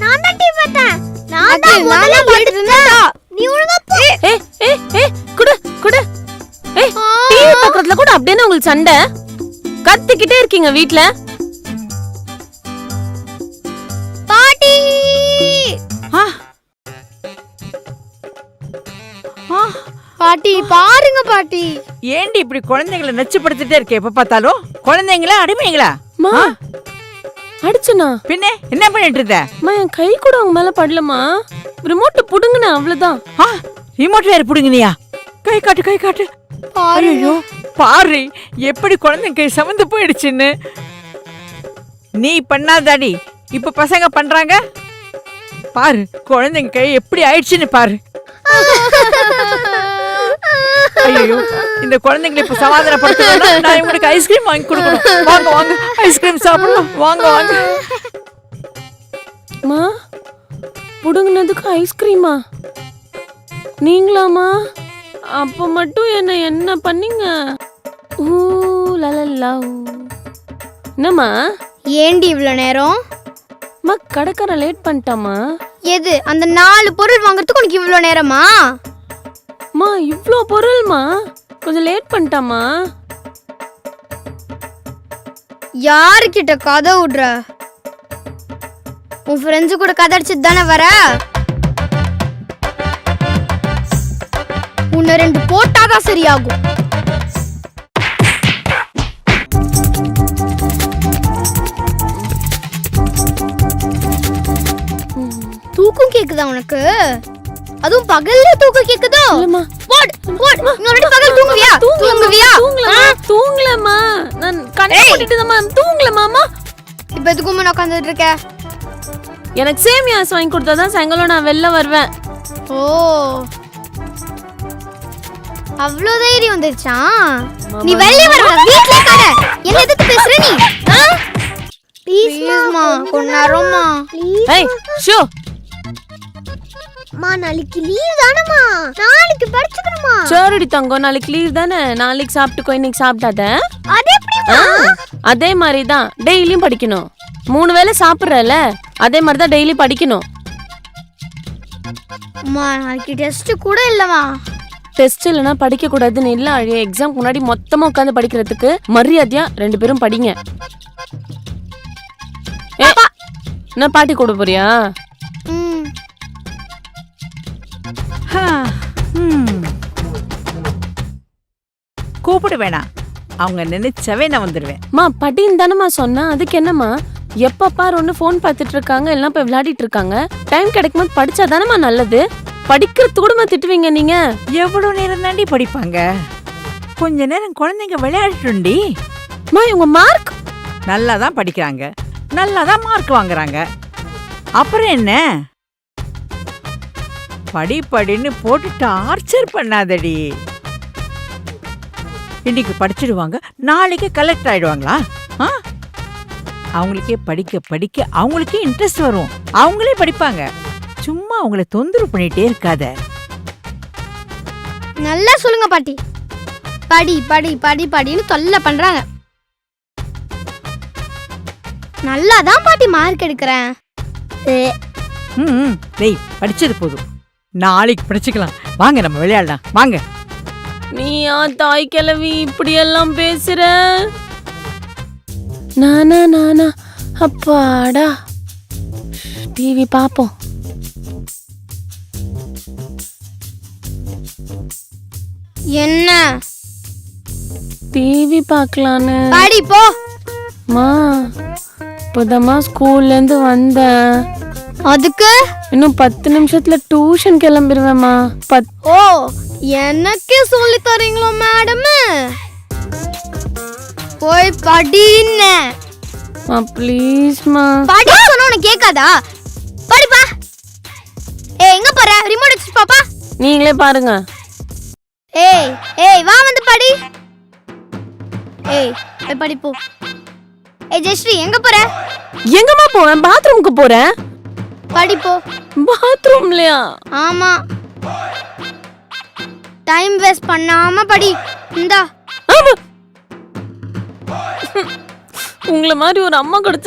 நான் தான் டிவி பார்த்தேன். நான் தான் முதல்ல பார்த்துட்டேன். நீ ஒழுங்கா போ. குடு குடு. டிவி பக்கத்துல கூட அப்படியே உங்களுக்கு சண்டை கத்திக்கிட்டே இருக்கீங்க வீட்ல. பாட்டி பாட்டி பாருங்க பாட்டி. ஏண்டி இப்படி குழந்தைங்களை நச்சுப்படுத்திட்டே இருக்கே எப்ப பார்த்தாலும்? குழந்தைங்களா அடிமைங்களா? அடிச்சனா? பின்ன என்ன பண்ணிட்டு இருந்த? என் கை கூட அவங்க மேல படலமா. ரிமோட் புடுங்கன அவ்வளவுதான். ரிமோட் வேற புடுங்கனியா? கை காட்டு கை காட்டு. ஐயோ பாரு எப்படி குழந்தை கை சமந்து போயிடுச்சுன்னு. நீ பண்ணாதாடி இப்ப பசங்க பண்றாங்க பாரு. குழந்தைங்க கை எப்படி ஆயிடுச்சுன்னு பாரு. ஐயோ இந்த குழந்தைங்களை இப்ப சமாதானப்படுத்தணும்னா நான் இவங்களுக்கு ஐஸ்கிரீம் வாங்கி கொடுக்கணும். வாங்க வாங்க ஐஸ்கிரீம் சாப்பிடலாம். வாங்க வாங்க. மா புடுங்கினதுக்கு ஐஸ்கிரீமா? நீங்களாமா? அப்ப மட்டும் என்ன பண்ணீங்க? என்னம்மா ஏண்டி இவ்வளவு நேரம்? கடைக்கார லேட் பண்ணிட்டாமா? எது அந்த 4 பொருள் வாங்குறதுக்கு உனக்கு இவ்வளவு நேரமா? இவ்ளோ பொருள்மா, கொஞ்சம் லேட் பண்ணிட்டாமா? யாருக்கிட்ட கதை விடுற? உன் ஃப்ரெண்ட்ஸ் கூட கதை அடிச்சுட்டு தானே வர? உன்னை 2 போட்டாதான் சரியாகும். தூக்கம் கேக்குதா உனக்கு? அதுவும் பகல்ல தூக்கம் கேக்குதோ? போடு போடு. இன்னொரு பகல் தூங்குவியா? தூங்கலமா. நான் கண்ணை மூடிட்டு தான் தூங்கலமாமா. இப்ப எதுக்கு நான் உட்கார்ந்துட்டு இருக்க? எனக்கு சேமியாஸ் வாங்கி கொடுத்தாதான் சாயங்காலம் நான் வெளில வருவேன். ஓ அவ்ளோ தைரியம் வந்துருச்சா? நீ வெளிய வர வீட்ல கடை. என்ன எதுக்கு பேசுற நீ? ப்ளீஸ்மா கொன்னாரோமா. ஏய் ஷோ. நாளைக்கு லீவ் தானமா? நாளைக்கு படிச்சுக்கணுமா? சரிடி தங்கம், நாளைக்கு லீவ் தானே. நாளைக்கு சாப்பிட்டுக்கோ, இன்னைக்கு சாப்பிடாத. அது எப்படிமா? அதே மாதிரி தான் டெய்லியும் படிக்கணும். 3 வேளை சாப்பிடுறல, அதே மாதிரி தான் டெய்லி படிக்கணும். நாளைக்கு டெஸ்ட் கூட இல்லமா? டெஸ்ட் இல்லனா படிக்க கூடாதுன்னு இல்ல. எக்ஸாம் முன்னாடி மொத்தமா உட்கார்ந்து படிக்கிறதுக்கு மரியாதையா 2 பேரும் படிங்க. என்ன பாட்டி கூட போறியா? கூப்பிட வேணாம், அவங்க நினைச்சவே நான் வந்துடுவேன். படின்னு தானம்மா சொன்னா, அதுக்கு என்னம்மா? எப்ப பாரு ஒண்ணு போன் பார்த்துட்டு இருக்காங்க, எல்லாம் போய் விளையாடிட்டு இருக்காங்க. டைம் கிடைக்கும்போது படிச்சா தானம்மா நல்லது. படிக்கிறது கூட திட்டுவீங்க நீங்க. எவ்வளவு நேரம் தாண்டி படிப்பாங்க? கொஞ்ச நேரம் குழந்தைங்க விளையாடுண்டி. இவங்க மார்க் நல்லா தான் படிக்கிறாங்க, நல்லா தான் மார்க் வாங்குறாங்க. அப்புறம் என்ன? படின்னு போட்டு டார்ச்சர் பண்ணாதடி. இன்னைக்கு படிச்சிடுவாங்க, நாளைக்கு கலெக்ட் ஆயிடுவாங்களா? அவங்களுக்கே படிக்க படிக்க அவங்களுக்கே இன்ட்ரெஸ்ட் வரும், அவங்களே படிப்பாங்க. சும்மா அவங்கள தொந்தரவு பண்ணிட்டே இருக்காத. நல்லா சொல்லுங்க பாட்டி. படி படி படி படின்னு தொல்லை பண்றாங்க. நல்லாதான் பாட்டி மார்க் எடுக்கிறேன். டேய் படிச்சது போதும், நாளைக்கு படிச்சுக்கலாம். வாங்க நம்ம விளையாடலாம் வாங்க. நீயா தாய் கிழவி இப்படி எல்லாம் பேசுற? நானா அப்பாடா. டிவி பாப்போம். என்ன டிவி பார்க்கலான்னு? படி போ. இப்போதம்மா ஸ்கூல்ல இருந்து வந்தேன். அதுக்கு இன்னும் 10 நிமிஷத்துல டியூஷன் கிளம்பிடுவேம்மா. ஓ எனக்கே சொல்லி தரீங்களோ மேடம்? போய் படின்னு. ப்ளீஸ்மா. படி சொன்னா உனக்கு கேட்காதா? படிப்பா. எங்க போற? ரிமோட் வச்சு பாப்பா. நீங்களே பாருங்க. வா வந்து படி. போய் படி போ. ஜெயஸ்ரீ எங்க போற? எங்கம்மா போறேன்? பாத்ரூமுக்கு போறேன். படி போ. பாத்ரூம்லயா? ஆமா. டைம் வேஸ்ட் பண்ணாம படி. இந்தா. உங்களை மாதிரி ஒரு அம்மா கிடைச்ச